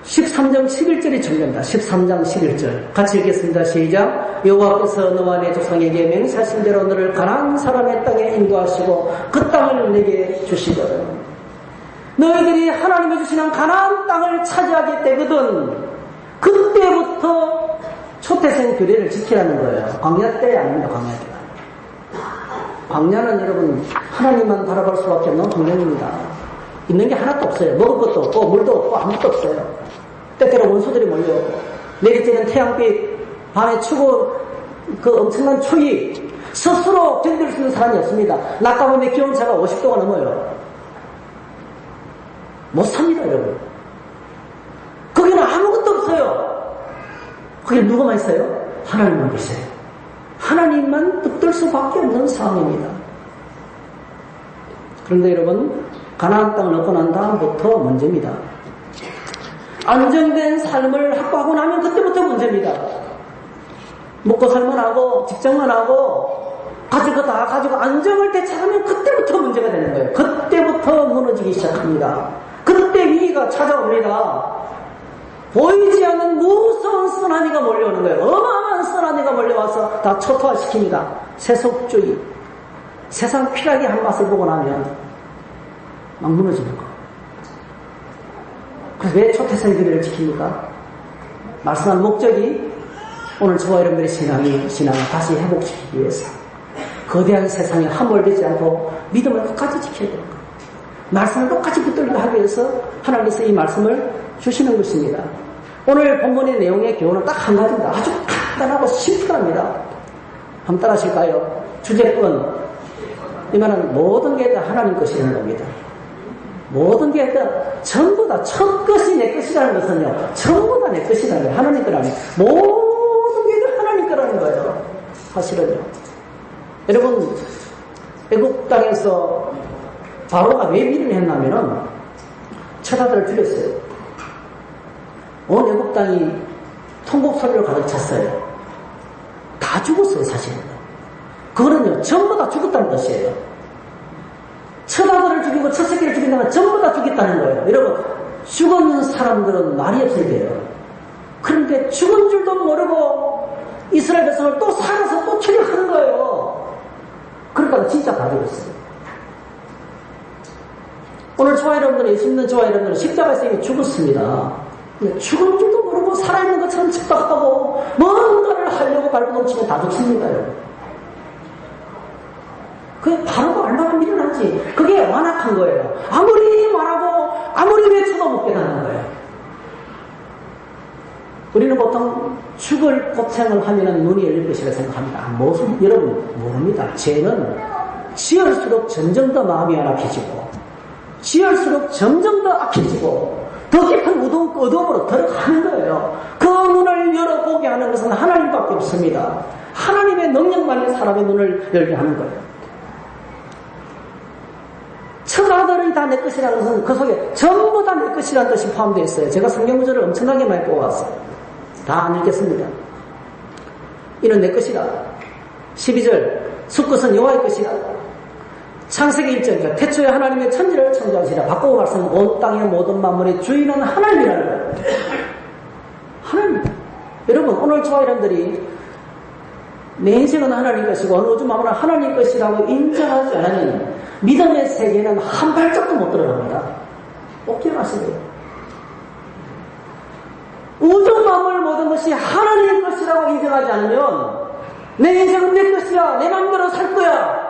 13장 11절이 중요합니다. 13장 11절 같이 읽겠습니다. 시작. 여호와께서 너와 내 조상에게 맹세하신 대로 너를 가나안 사람의 땅에 인도하시고 그 땅을 내게 주시거든. 너희들이 하나님이 주시는 가나안 땅을 차지하게 되거든. 그때부터 초태생 규례를 지키라는 거예요. 광야 때 아닙니다. 광야 때. 광야는 여러분 하나님만 바라볼 수밖에 없는 환경입니다. 있는 게 하나도 없어요. 먹을 것도 없고 물도 없고 아무것도 없어요. 때때로 원수들이 몰려오고 내릴 때는 태양빛, 밤에 추고 그 엄청난 추위, 스스로 견딜 수 있는 사람이 없습니다. 낮과 밤의 기온차가 50도가 넘어요. 못 삽니다, 여러분. 거기는 아무것도 없어요. 거기 누구만 있어요? 하나님만 계세요. 하나님만 붙들 수밖에 없는 상황입니다. 그런데 여러분, 가나안 땅을 얻고 난 다음부터 문제입니다. 안정된 삶을 확보하고 나면 그때부터 문제입니다. 먹고 살만 하고 직장만 하고 가질 거 다 가지고 안정을 되찾으면 그때부터 문제가 되는 거예요. 그때부터 무너지기 시작합니다. 그때 위기가 찾아옵니다. 보이지 않는 무서운 쓰나미가 몰려오는 거예요. 어마어마한 쓰나미가 몰려와서 다 초토화시킵니다. 세속주의, 세상 쾌락의 한 맛을 보고 나면 막 무너지는 거. 그래서 왜 초태생 규례를 지킵니까? 말씀한 목적이 오늘 저와 여러분들의 신앙을 다시 회복시키기 위해서 거대한 세상에 함몰되지 않고 믿음을 끝까지 지켜야 되는 거예요. 말씀을 똑같이 붙들고 하기 위해서 하나님께서 이 말씀을 주시는 것입니다. 오늘 본문의 내용의 교훈은 딱 한 가지입니다. 아주 간단하고 심플합니다. 한번 따라 하실까요? 주제권. 이 말은 모든 게 다 하나님 것이라는 겁니다. 모든 게 다 전부 다 첫 것이 내 것이라는 것은요, 전부 다 내 것이라는 거예요. 하나님 거라는 거예요. 모든 게 다 하나님 거라는 거예요. 사실은요. 여러분, 애국 땅에서 바로가 왜 일을 했냐면은 첫 아들을 죽였어요. 온 애국 땅이 통곡 소리로 가득 찼어요. 다 죽었어요, 사실은. 그거는요, 전부 다 죽었다는 것이에요. 첫 아들을 죽이고 첫 새끼를 죽인다면 전부 다 죽였다는 거예요. 여러분, 죽은 사람들은 말이 없어야 돼요. 그런데 죽은 줄도 모르고 이스라엘 백성을 또 살아서 또 추격하는 거예요. 그러니까 진짜 다 죽었어요. 오늘 저와 여러분들은, 예수 믿는 저와 여러분들은 십자가에서 이미 죽었습니다. 죽은 줄도 모르고 살아있는 것처럼 착각하고 뭔가를 하려고 발버둥치면 다 죽습니다, 여러분. 그게 바로가 얼마나 미련한지, 그게 완악한 거예요. 아무리 말하고 아무리 외쳐도 못 깨닫는 거예요. 우리는 보통 죽을 고생을 하면 눈이 열릴 것이라 생각합니다. 무슨, 여러분 모릅니다. 죄는 지을수록 점점 더 마음이 완악해지고 지을수록 점점 더 악해지고 더 깊은 어둠으로 들어가는 거예요. 그 문을 열어보게 하는 것은 하나님밖에 없습니다. 하나님의 능력만이 사람의 눈을 열게 하는 거예요. 첫 아들이 다 내 것이라는 것은 그 속에 전부 다 내 것이라는 뜻이 포함되어 있어요. 제가 성경구절을 엄청나게 많이 뽑아왔어요. 다 안 읽겠습니다. 이는 내 것이다. 12절 숫것은 여호와의 것이다. 창세기 1절 태초에 하나님의 천지를 창조하시라. 바꾸고 말씀은 온 땅의 모든 만물의 주인은 하나님이라는 거예요. 하나님. 여러분, 오늘 저와 여러분들이 내 인생은 하나님 것이고 어느 우주 만물은 하나님 것이라고 인정하지 않으면 믿음의 세계는 한 발짝도 못 들어갑니다. 꼭 기억하시고요. 우주 만물 모든 것이 하나님 것이라고 인정하지 않으면 내 인생은 내 것이야, 내 마음대로 살 거야.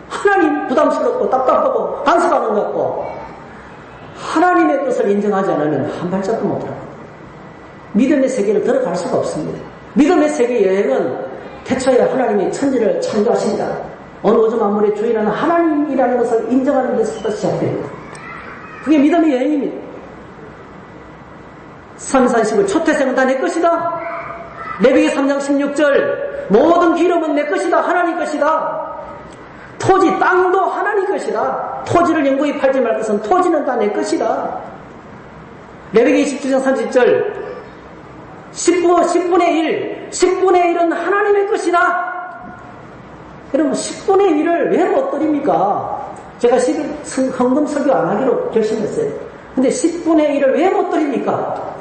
하나님 부담스럽고 답답하고 한수받는 것 같고 하나님의 뜻을 인정하지 않으면 한 발짝도 못 들어갑니다. 믿음의 세계를 들어갈 수가 없습니다. 믿음의 세계 여행은 태초에 하나님이 천지를 창조하신다. 어느 우주 만물의 주인은 하나님이라는 것을 인정하는 데서부터 시작됩니다. 그게 믿음의 여행입니다. 산산식을 초태생은 다 내 것이다. 레위기 3장 16절 모든 기름은 내 것이다. 하나님 것이다. 토지, 땅도 하나님 것이다. 토지를 영구히 팔지 말 것은 토지는 다 내 것이다. 레위기 27장 30절 10분의 1, 10분의 1은 하나님의 것이다. 여러분 10분의 1을 왜 못 드립니까? 제가 헌금 설교 안 하기로 결심했어요. 근데 10분의 1을 왜 못 드립니까?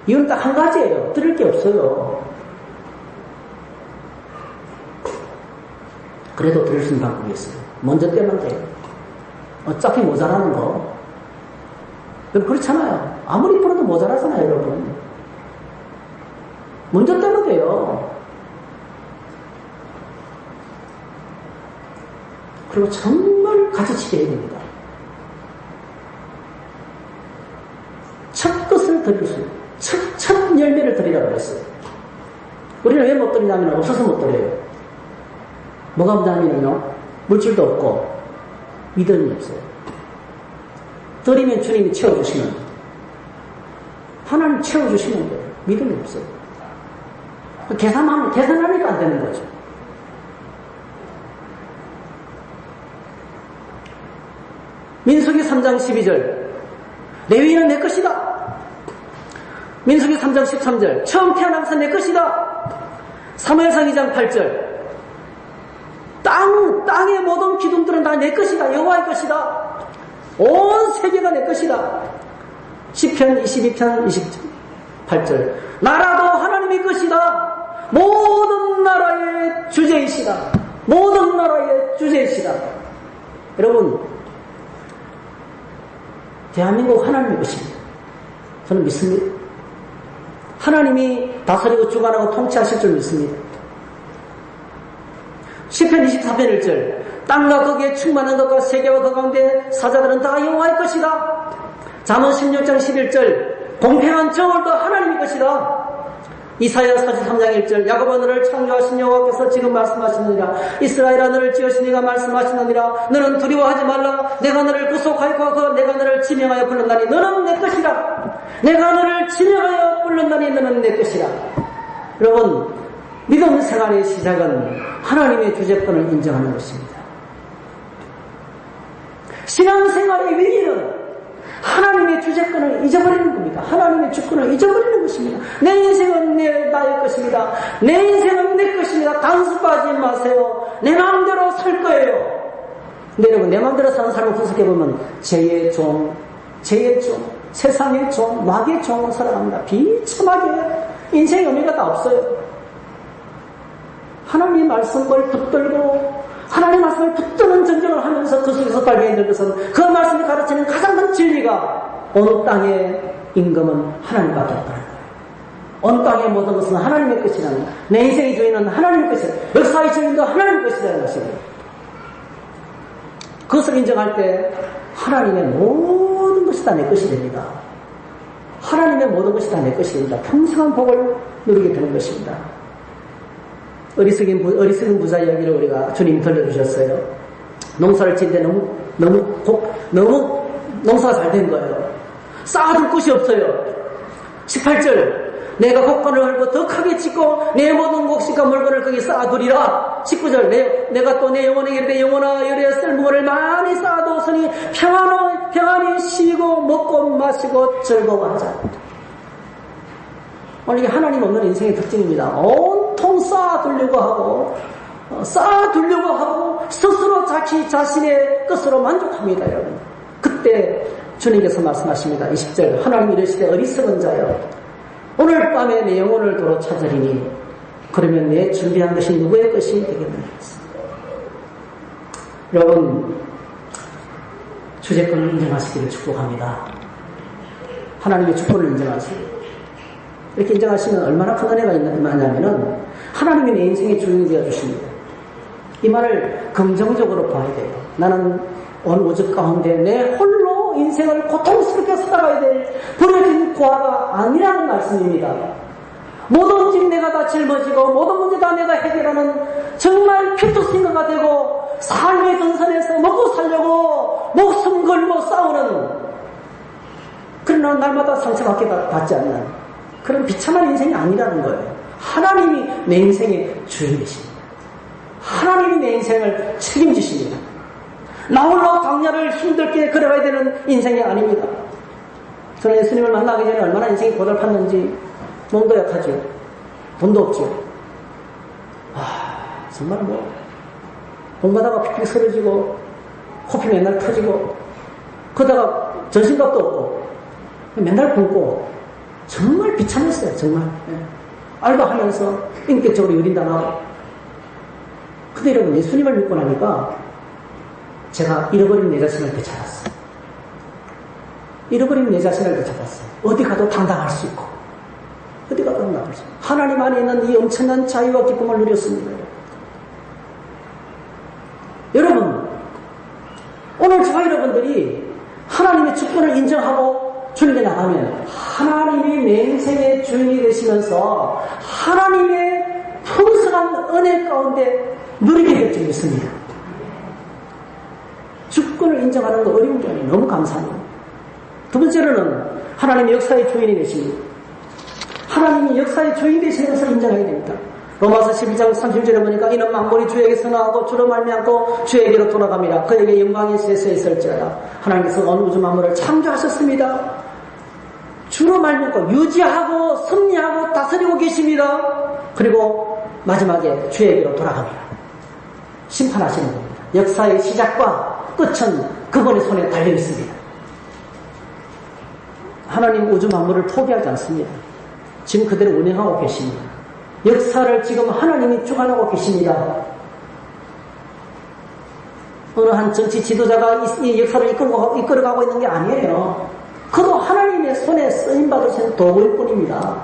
이유는 딱 한 가지예요. 드릴 게 없어요. 그래도 드릴 수 있는 방법이 있어요. 먼저 떼면 돼요. 어차피 모자라는 거. 그렇잖아요. 아무리 풀어도 모자라잖아요, 여러분. 먼저 떼면 돼요. 그리고 정말 가지치게 해야 됩니다. 첫 것을 드릴 수 있어요. 첫 열매를 드리라고 그랬어요. 우리는 왜 못 드리냐면 없어서 못 드려요. 뭐가 없냐면요, 물질도 없고 믿음이 없어요. 드리면 주님이 채워주시는 거예요. 하나님 채워주시는 거예요. 믿음이 없어요. 계산하니까 안 되는 거죠. 민수기 3장 12절 레위인은 내 것이다. 민수기 3장 13절 처음 태어난 것은 내 것이다. 사무엘상 2장 8절 땅의 모든 기둥들은 다 내 것이다. 여호와의 것이다. 온 세계가 내 것이다. 시편 22편 28절 나라도 하나님의 것이다. 모든 나라의 주제이시다. 모든 나라의 주제이시다. 여러분, 대한민국 하나님의 것입니다. 저는 믿습니다. 하나님이 다스리고 주관하고 통치하실 줄 믿습니다. 시편 24편 1절 땅과 거기에 충만한 것과 세계와 그 가운데 사자들은 다 여호와의 것이다. 잠언 16장 11절 공평한 정월도 하나님의 것이다. 이사야 43장 1절 야곱아 너를 창조하신 여호와께서 지금 말씀하시느니라. 이스라엘아 너를 지으신 이가 말씀하시느니라. 너는 두려워하지 말라. 내가 너를 구속하였고 내가 너를 지명하여 불렀나니 너는 내 것이라. 내가 너를 지명하여 불렀나니 너는 내 것이라. 여러분, 믿음 생활의 시작은 하나님의 주재권을 인정하는 것입니다. 신앙생활의 위기는 하나님의 주재권을 잊어버리는 겁니다. 하나님의 주권을 잊어버리는 것입니다. 내 인생은 나의 것입니다. 내 인생은 내 것입니다. 단수 빠지지 마세요. 내 마음대로 살 거예요. 근데 여러분, 내 마음대로 사는 삶을 분석해보면 죄의 종, 세상의 종, 마귀의 종을 살아갑니다. 비참하게 인생의 의미가 다 없어요. 하나님의 말씀을 붙들고 하나님의 말씀을 붙드는 전쟁을 하면서 그 속에서 발견된 것은 그 말씀이 가르치는 가장 큰 진리가 어느 땅의 임금은 하나님밖에 없다는 거예요. 어느 땅의 모든 것은 하나님의 것이라는, 내 인생의 주인은 하나님의 것이다. 역사의 주인도 하나님의 것이라는 것입니다. 그것을 인정할 때 하나님의 모든 것이 다 내 것이 됩니다. 하나님의 모든 것이 다 내 것이 됩니다. 평생한 복을 누리게 되는 것입니다. 어리석은 부자 이야기를 우리가 주님이 들려주셨어요. 농사를 짓는데 너무 농사가 잘 된 거예요. 쌓아둘 곳이 없어요. 18절 내가 곡간을 헐고 더 크게 짓고 내 모든 곡식과 물건을 거기 쌓아두리라. 19절 내가 또 내 영혼에게 이르되 영혼아 열에 쓸모를 많이 쌓아두었으니 평안히 쉬고 먹고 마시고 즐거워하자. 오늘 이게 하나님 없는 인생의 특징입니다. 온통 쌓아두려고 하고 스스로 자신의 것으로 만족합니다. 여러분, 그때 주님께서 말씀하십니다. 20절 하나님 이르시되 어리석은 자여 오늘 밤에 내 영혼을 도로 찾으리니 그러면 내 준비한 것이 누구의 것이 되겠느냐. 여러분, 주제권을 인정하시기를 축복합니다. 하나님의 주권을 인정하시고 이렇게 인정하시면 얼마나 큰 은혜가 있느냐면은 하나님이 내 인생의 주인이 되어주십니다. 이 말을 긍정적으로 봐야 돼요. 나는 온 우주 가운데 내 홀로 인생을 고통스럽게 살아가야 될 버려진 고아가 아니라는 말씀입니다. 뭐든지 내가 다 짊어지고 모든 문제 다 내가 해결하는 정말 필투싱어가 되고 삶의 전선에서 먹고 살려고 목숨 걸고 싸우는, 그러나 날마다 상처받게 받지 않는 그런 비참한 인생이 아니라는 거예요. 하나님이 내 인생의 주인이십니다. 하나님이 내 인생을 책임지십니다. 나 홀로 당뇨를 힘들게 걸어가야 되는 인생이 아닙니다. 저는 예수님을 만나기 전에 얼마나 인생이 고달팠는지, 몸도 약하죠. 돈도 없죠. 정말 공부하다가 픽픽 쓰러지고 코피 맨날 터지고 그러다가 전신값도 없고 맨날 굶고 정말 비참했어요. 정말. 알바하면서 인격적으로 유린당하고. 근데 여러분, 예수님을 믿고 나니까 제가 잃어버린 내 자신을 되찾았어요. 잃어버린 내 자신을 되찾았어요. 어디 가도 당당할 수 있고 어디 가도 당당할 수 있고 하나님 안에 있는 이 엄청난 자유와 기쁨을 누렸습니다. 여러분, 오늘 저와 여러분들이 하나님의 주권을 인정하고 주님께 나가면 하나님이 내 인생의 주인이 되시면서 하나님의 풍성한 은혜 가운데 누리게 될 줄 믿습니다. 주권을 인정하는 거 어려운 게 아니에요. 너무 감사합니다. 두 번째로는 하나님의 역사의 주인이 되십니다. 하나님이 역사의 주인이 되시는 것을 인정해야 됩니다. 로마서 12장 30절에 보니까 이는 만물이 주에게서 나오고 주로 말미암고 주에게로 돌아갑니다. 그에게 영광이 쇠쇠 있을지어다. 하나님께서 온 우주 만물을 창조하셨습니다. 주로 말미암고 유지하고 섭리하고 다스리고 계십니다. 그리고 마지막에 주에게로 돌아갑니다. 심판하시는 겁니다. 역사의 시작과 끝은 그분의 손에 달려 있습니다. 하나님 우주 만물을 포기하지 않습니다. 지금 그대로 운행하고 계십니다. 역사를 지금 하나님이 주관하고 계십니다. 어느 한 정치 지도자가 이 역사를 이끌어가고 있는 게 아니에요. 그도 하나님의 손에 쓰임받으신 도구일 뿐입니다.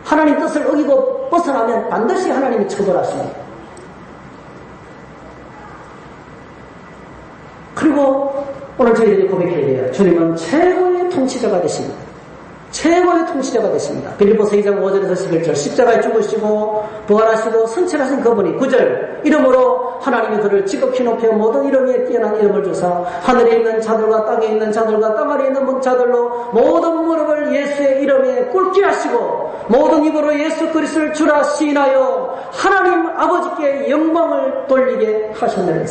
하나님 뜻을 어기고 벗어나면 반드시 하나님이 처벌하십니다. 그리고 오늘 저희들이 고백해야 돼요. 주님은 최고의 통치자가 되십니다. 최고의 통치자가 되십니다. 빌립보서 2장 5절에서 11절 십자가에 죽으시고 부활하시고 선천하신 그분이 9절 이름으로 하나님이 그를 지극히 높여 모든 이름 위에 뛰어난 이름을 주사 하늘에 있는 자들과 땅에 있는 자들과 땅 아래에 있는 자들로 모든 무릎을 예수의 이름에 꿇게 하시고 모든 입으로 예수 그리스도를 주라 시인하여 하나님 아버지께 영광을 돌리게 하셨느니라.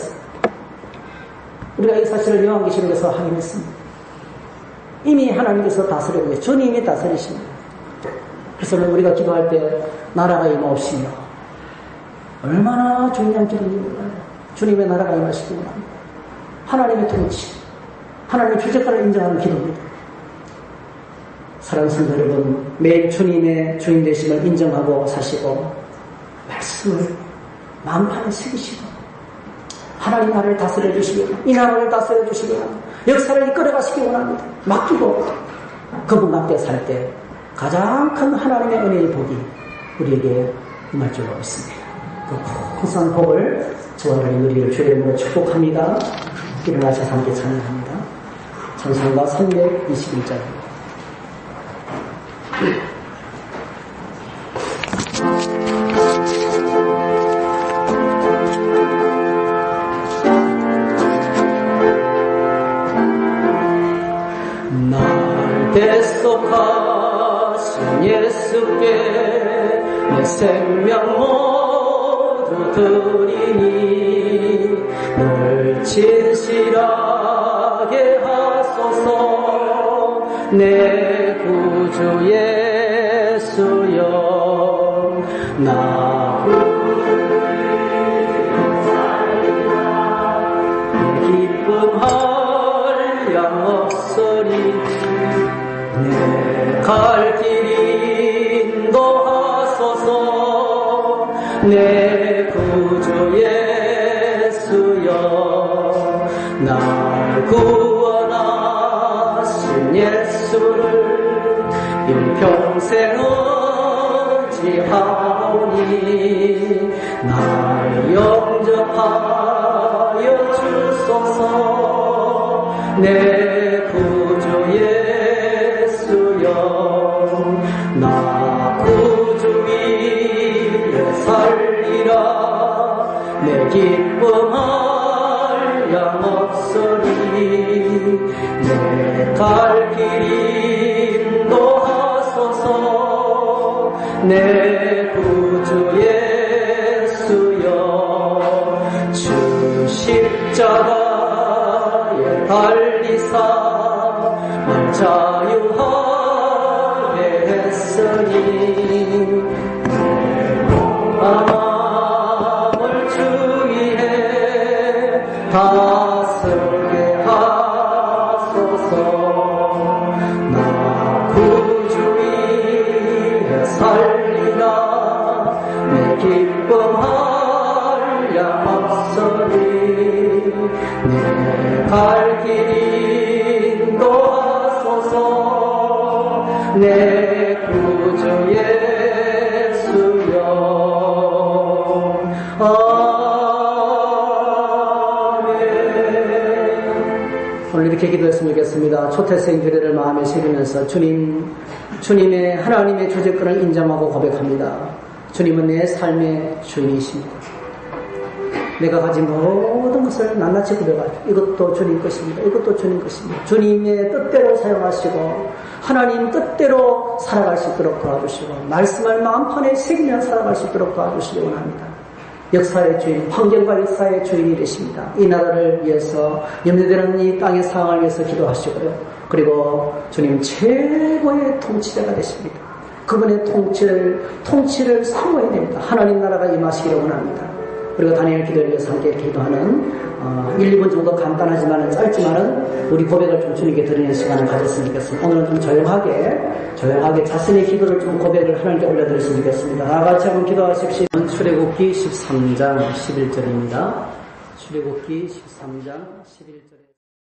우리가 이 사실을 요한계시록에서 확인했습니다. 이미 하나님께서 다스리고 계십니다. 주님이 다스리십니다. 그래서 우리가 기도할 때 나라가 임하옵시며 얼마나 중요한 기도인지 몰라요. 주님의 나라가 임하시기 원합니다. 하나님의 통치, 하나님의 주권을 인정하는 기도입니다. 사랑하는 성도 여러분, 매일 주님의 주인 되심을 인정하고 사시고 말씀을 마음판에 새기시고 하나님 나라를 다스려 주시기 원합니다. 이 나라를 다스려 주시기 원합니다. 역사를 이끌어가시기 원합니다. 맡기고 그분 앞에 살 때 가장 큰 하나님의 은혜의 복이 우리에게 임할 줄로 믿습니다. 그 풍성한 복을 저와 우리를 주의 이름으로 축복합니다. 일어나셔서 함께 찬양합니다. 찬송가 321장입니다. 대속하신 예수께 내 생명 모두 드리니 늘 진실하게 하소서. 내 구주 예수여 나 내 기쁨 한량 없으리. 갈 길 인도하소서. 내 구주 예수여 날 구원하신 예수를 일평생 의지하오니 날 영접하여 주소서. 내 구주 예수여 나 구주 위에 살리라. 내 기쁨할 양 없으리. 내 갈 길 인도하소서. 내 구주 예수여 주 십자가에 달리사 날 자유하게 했으니 내 마음을 주의해 다스게 하소서. 나 구주 위에 살리라. 내 기쁨할 양 없으리. 내 갈 길 인도하소서. 내 구주 예수여 아멘. 오늘 이렇게 기도했으면 좋겠습니다. 초태생 규례를 마음에 새기면서 주님의 하나님의 주재권을 인정하고 고백합니다. 주님은 내 삶의 주인이십니다. 내가 가진 모든 것을 낱낱이 구별하죠. 이것도 주님 것입니다. 이것도 주님 것입니다. 주님의 뜻대로 사용하시고 하나님 뜻대로 살아갈 수 있도록 도와주시고 말씀을 마음판에 새기며 살아갈 수 있도록 도와주시기 원합니다. 역사의 주인, 환경과 역사의 주인이 되십니다. 이 나라를 위해서 염려되는 이 땅의 상황을 위해서 기도하시고요. 그리고 주님 최고의 통치자가 되십니다. 그분의 통치를 사모해야 됩니다. 하나님 나라가 임하시기를 원합니다. 그리고 다니엘 기도를 위해서 함께 기도하는 1, 2분 정도 간단하지만 짧지만은 우리 고백을 좀 주님께 드리는 시간을 가졌으면 좋겠습니다. 오늘은 좀 조용하게 자신의 기도를 좀 고백을 하나님께 올려드렸으면 좋겠습니다. 다 같이 한번 기도하십시오. 출애굽기 13장 11절입니다. 출애굽기 13장 11절.